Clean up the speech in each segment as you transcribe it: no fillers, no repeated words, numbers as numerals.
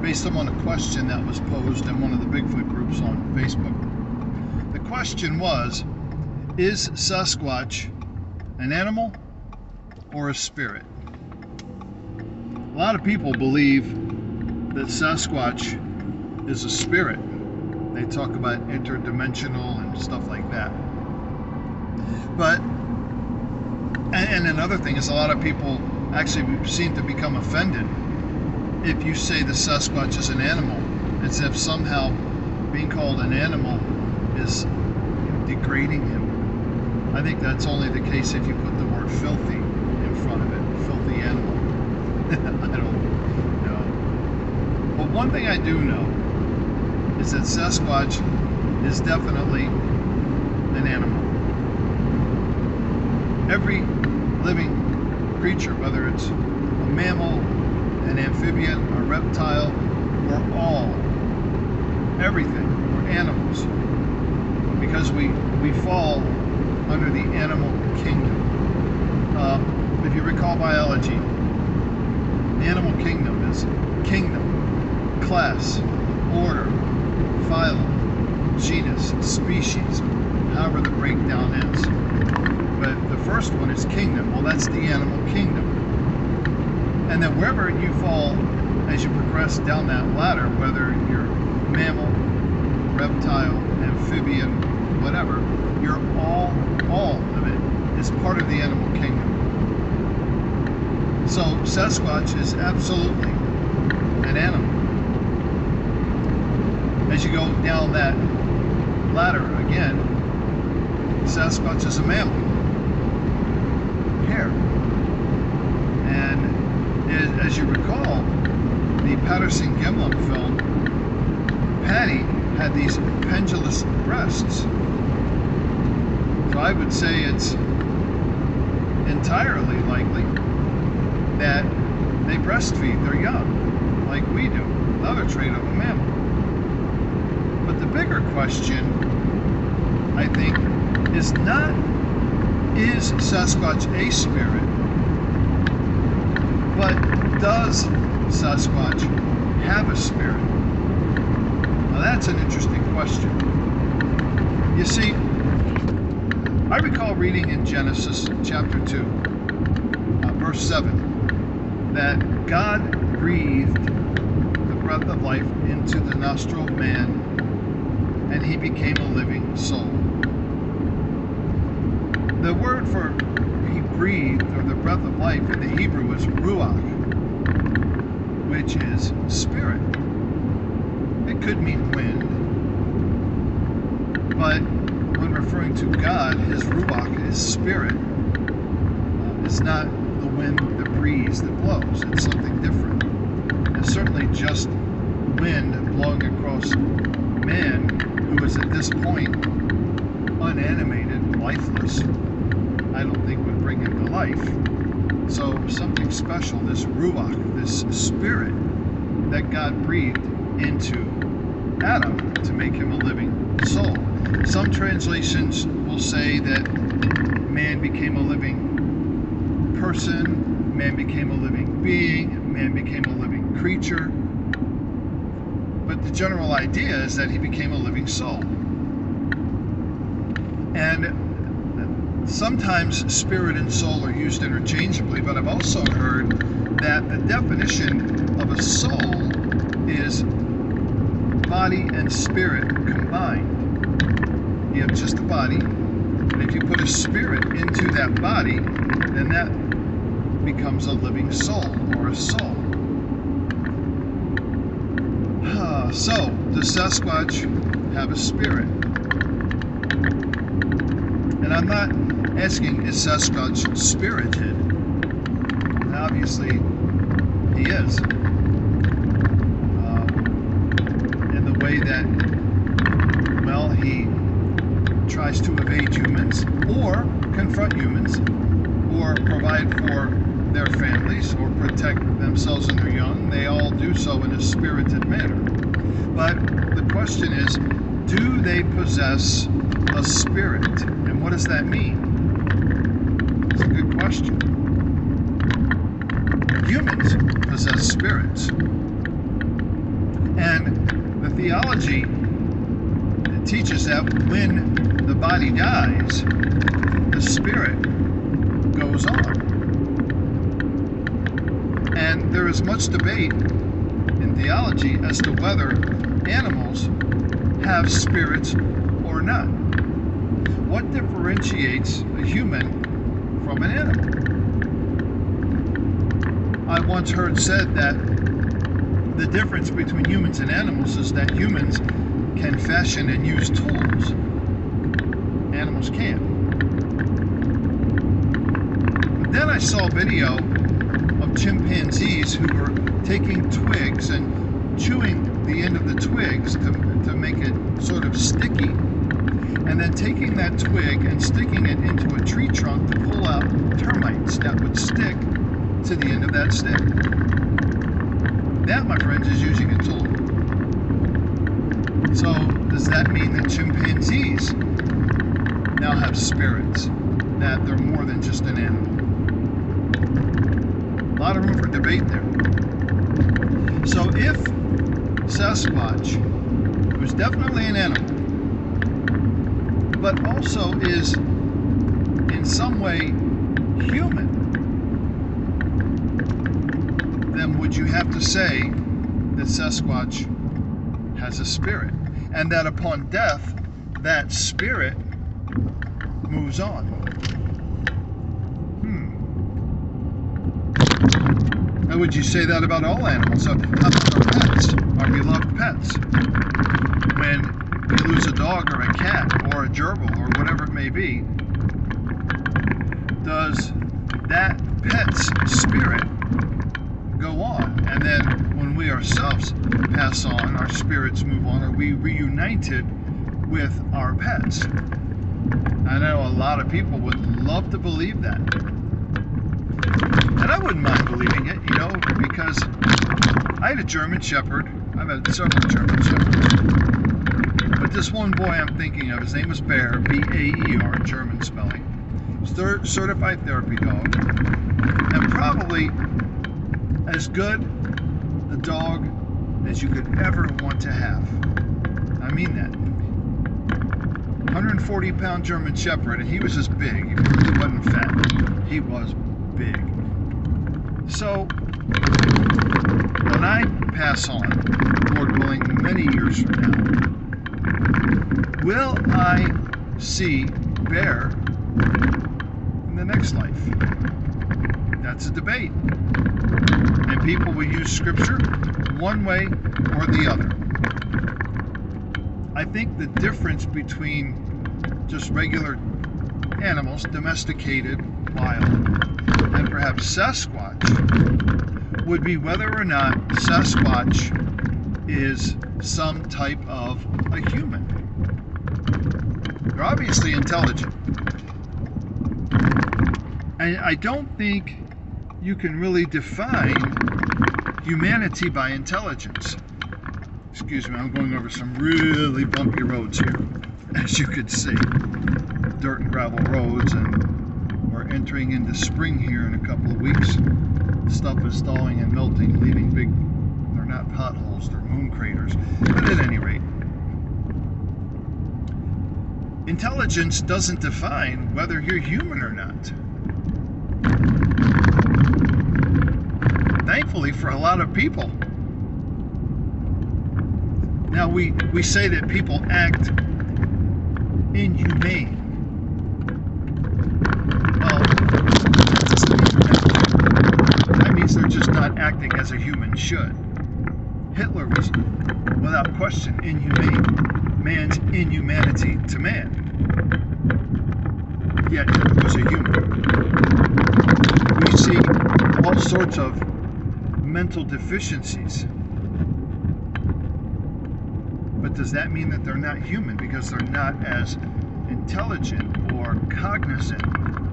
based on a question that was posed in one of the Bigfoot groups on Facebook. The question was, is Sasquatch an animal or a spirit? A lot of people believe that Sasquatch is a spirit. They talk about interdimensional and stuff like that. But, and another thing is, a lot of people actually seem to become offended if you say the Sasquatch is an animal. It's as if somehow being called an animal is degrading him. I think that's only the case if you put the word filthy in front of it. Filthy animal. I don't know. But one thing I do know is that Sasquatch is definitely an animal. Every living creature, whether it's a mammal, an amphibian, a reptile, we're all, everything, we're animals. Because we fall under the animal kingdom. If you recall biology, the animal kingdom is kingdom, class, order, phylum, genus, species, however the breakdown is. But the first one is kingdom. Well, that's the animal kingdom. And then wherever you fall as you progress down that ladder, whether you're mammal, reptile, amphibian, whatever, you're all of it is part of the animal kingdom. So Sasquatch is absolutely an animal. As you go down that ladder again, Sasquatch is a mammal. Hair. And as you recall, the Patterson-Gimlin film, Patty had these pendulous breasts. So I would say it's entirely likely that they breastfeed their young, like we do, another trait of a mammal. But the bigger question, I think, is not, is Sasquatch a spirit, but does Sasquatch have a spirit? Now that's an interesting question. You see, I recall reading in Genesis chapter 2, verse 7, that God breathed the breath of life into the nostril of man, and he became a living soul. The word for he breathed, or the breath of life in the Hebrew, is ruach, which is spirit. It could mean wind, but when referring to God, his ruach is spirit. It's not the wind, the breeze that blows. It's something different. It's certainly just wind blowing across man, who is at this point unanimated, lifeless. I don't think would bring him to life. So something special, this ruach, this spirit that God breathed into Adam to make him a living soul. Some translations will say that man became a living person, man became a living being, man became a living creature. But the general idea is that he became a living soul. And sometimes spirit and soul are used interchangeably, but I've also heard that the definition of a soul is body and spirit combined. You have just a body, and if you put a spirit into that body, then that becomes a living soul, or a soul. So, does Sasquatch have a spirit? And I'm not asking, is Sasquatch spirited? And obviously, he is. In the way that, well, he tries to evade humans, or confront humans, or provide for their families, or protect themselves and their young. They all do so in a spirited manner. But the question is, do they possess a spirit? And what does that mean? It's a good question. Humans possess spirits. theology teaches that when the body dies, the spirit goes on. And there is much debate in theology as to whether animals have spirits or not. What differentiates a human from an animal? I once heard said that the difference between humans and animals is that humans can fashion and use tools. Animals can't. But then I saw a video of chimpanzees who were taking twigs and chewing the end of the twigs to make it sort of sticky, and then taking that twig and sticking it into a tree trunk to pull out termites that would stick to the end of that stick. That, my friends, is using a tool. So, does that mean that chimpanzees now have spirits? That they're more than just an animal? A lot of room for debate there. So, if Sasquatch, who's definitely an animal, but also is in some way human, then would you have to say that Sasquatch has a spirit, and that upon death, that spirit moves on? How would you say that about all animals? So how about our pets, our beloved pets? When we lose a dog or a cat or a gerbil or whatever it may be, does that pet's spirit go on? And then when we ourselves pass on, our spirits move on? Are we reunited with our pets? I know a lot of people would love to believe that. And I wouldn't mind believing it, because I had a German Shepherd. I've had several German Shepherds. But this one boy I'm thinking of, his name was Bear, B-A-E-R, German spelling. Certified therapy dog. And probably as good a dog as you could ever want to have. I mean that. 140-pound German Shepherd, and he was just big. He really wasn't fat. He was big. So, when I pass on, Lord willing, many years from now, will I see Bear in the next life? That's a debate. And people will use scripture one way or the other. I think the difference between just regular animals, domesticated, wild, and perhaps Sasquatch would be whether or not Sasquatch is some type of a human. They're obviously intelligent. And I don't think you can really define humanity by intelligence. Excuse me, I'm going over some really bumpy roads here, as you could see. Dirt and gravel roads, and we're entering into spring here in a couple of weeks. Stuff is stalling and melting, leaving big, they're not potholes, they're moon craters. But at any rate, intelligence doesn't define whether you're human or not. Thankfully for a lot of people. Now we say that people act inhumane. Well, that means they're just not acting as a human should. Hitler was, without question, inhumane. Man's inhumanity to man. Yet Hitler was a human. We see all sorts of mental deficiencies. But does that mean that they're not human because they're not as intelligent or cognizant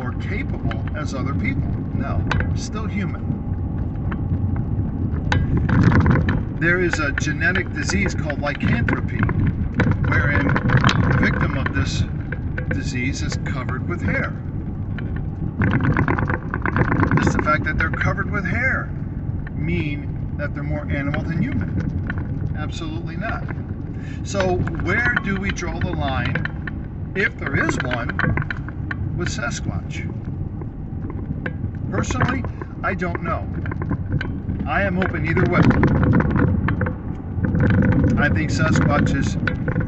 or capable as other people? No, still human. There is a genetic disease called lycanthropy, wherein the victim of this disease is covered with hair. Just the fact that they're covered with hair mean that they're more animal than human? Absolutely not. So where do we draw the line, if there is one, with Sasquatch? Personally, I don't know. I am open either way. I think Sasquatch is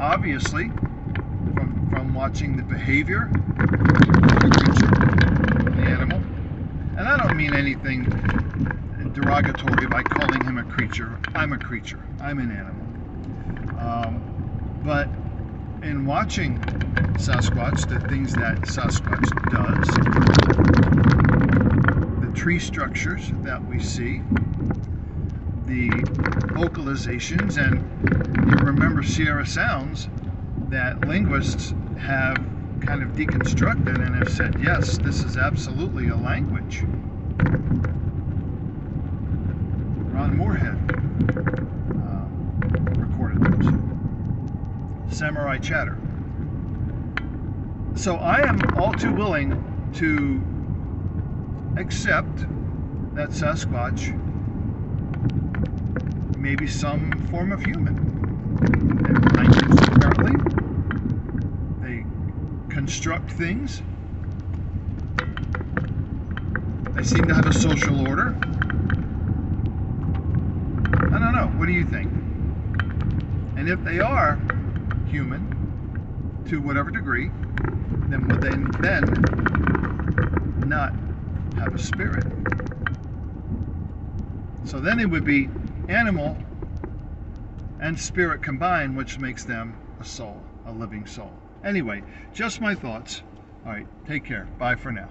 obviously, from watching the behavior of the creature, the animal, and I don't mean anything derogatory by calling him a creature. I'm a creature. I'm an animal. But in watching Sasquatch, the things that Sasquatch does, the tree structures that we see, the vocalizations, and you remember Sierra sounds that linguists have kind of deconstructed and have said, yes, this is absolutely a language. Ron Moorhead recorded those. Samurai chatter. So I am all too willing to accept that Sasquatch may be some form of human. They have language, apparently. They construct things. They seem to have a social order. I don't know. What do you think? And if they are human, to whatever degree, then would they then not have a spirit? So then it would be animal and spirit combined, which makes them a soul, a living soul. Anyway, just my thoughts. All right, take care. Bye for now.